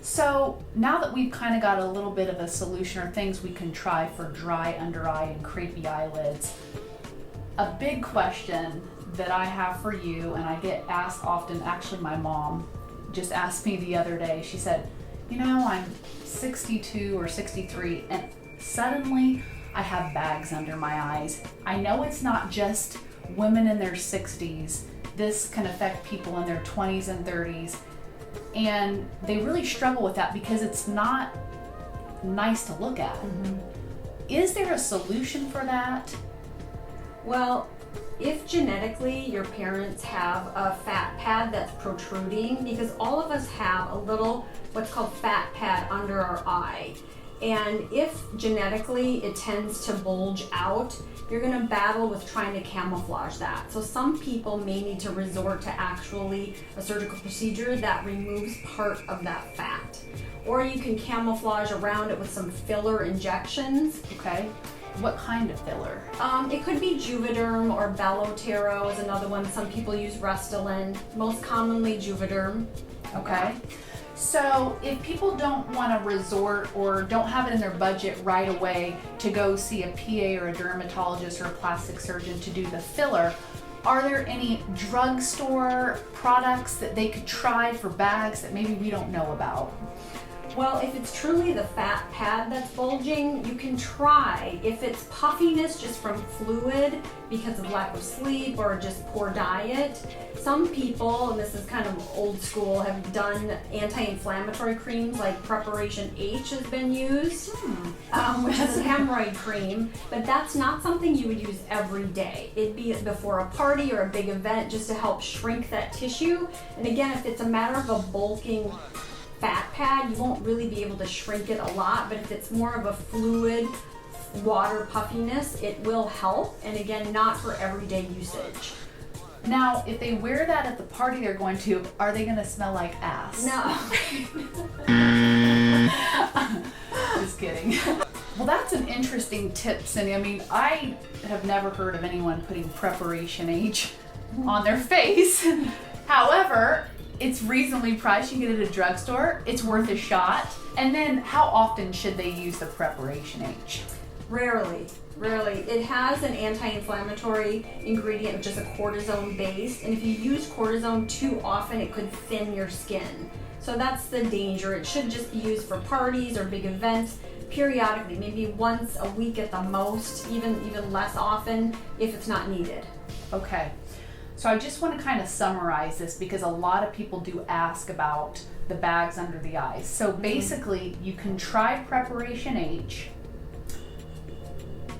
So now that we've kind of got a little bit of a solution or things we can try for dry under eye and crepey eyelids, a big question that I have for you, and I get asked often, actually my mom just asked me the other day, she said, I'm 62 or 63 and suddenly I have bags under my eyes. I know it's not just women in their 60s. This can affect people in their 20s and 30s. And they really struggle with that because it's not nice to look at. Mm-hmm. Is there a solution for that? Well, if genetically your parents have a fat pad that's protruding, because all of us have a little what's called fat pad under our eye, and if genetically it tends to bulge out, you're going to battle with trying to camouflage that. So some people may need to resort to actually a surgical procedure that removes part of that fat. Or you can camouflage around it with some filler injections. Okay. What kind of filler? It could be Juvederm or Bellotero is another one. Some people use Restylane. Most commonly Juvederm. Okay. So if people don't want to resort or don't have it in their budget right away to go see a PA or a dermatologist or a plastic surgeon to do the filler, are there any drugstore products that they could try for bags that maybe we don't know about? Well, if it's truly the fat pad that's bulging, you can try. If it's puffiness just from fluid because of lack of sleep or just poor diet, some people, and this is kind of old school, have done anti-inflammatory creams like Preparation H has been used, which is a hemorrhoid cream, but that's not something you would use every day. It'd be before a party or a big event just to help shrink that tissue. And again, if it's a matter of a bulking fat pad, you won't really be able to shrink it a lot, but if it's more of a fluid water puffiness, it will help, and again, not for everyday usage. Now, if they wear that at the party they're going to, are they going to smell like ass? No. Just kidding. Well, that's an interesting tip, Cindy. I mean, I have never heard of anyone putting Preparation H on their face. However, it's reasonably priced. You can get it at a drugstore. It's worth a shot. And then how often should they use the Preparation H? Rarely. It has an anti-inflammatory ingredient, which is a cortisone base. And if you use cortisone too often, it could thin your skin. So that's the danger. It should just be used for parties or big events periodically, maybe once a week at the most, even less often if it's not needed. Okay. So I just want to kind of summarize this because a lot of people do ask about the bags under the eyes. So basically, you can try Preparation H,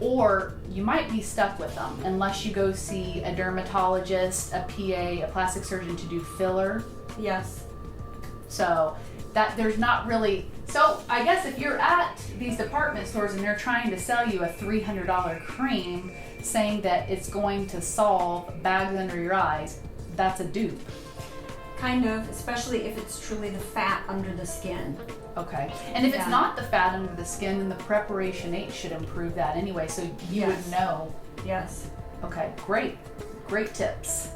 or you might be stuck with them unless you go see a dermatologist, a PA, a plastic surgeon to do filler. Yes. So that there's not really, so I guess if you're at these department stores and they're trying to sell you a $300 cream saying that it's going to solve bags under your eyes, that's a dupe. Kind of, especially if it's truly the fat under the skin. Okay. And if it's not the fat under the skin, then the Preparation H should improve that anyway, so you would know. Yes. Okay, great. Great tips.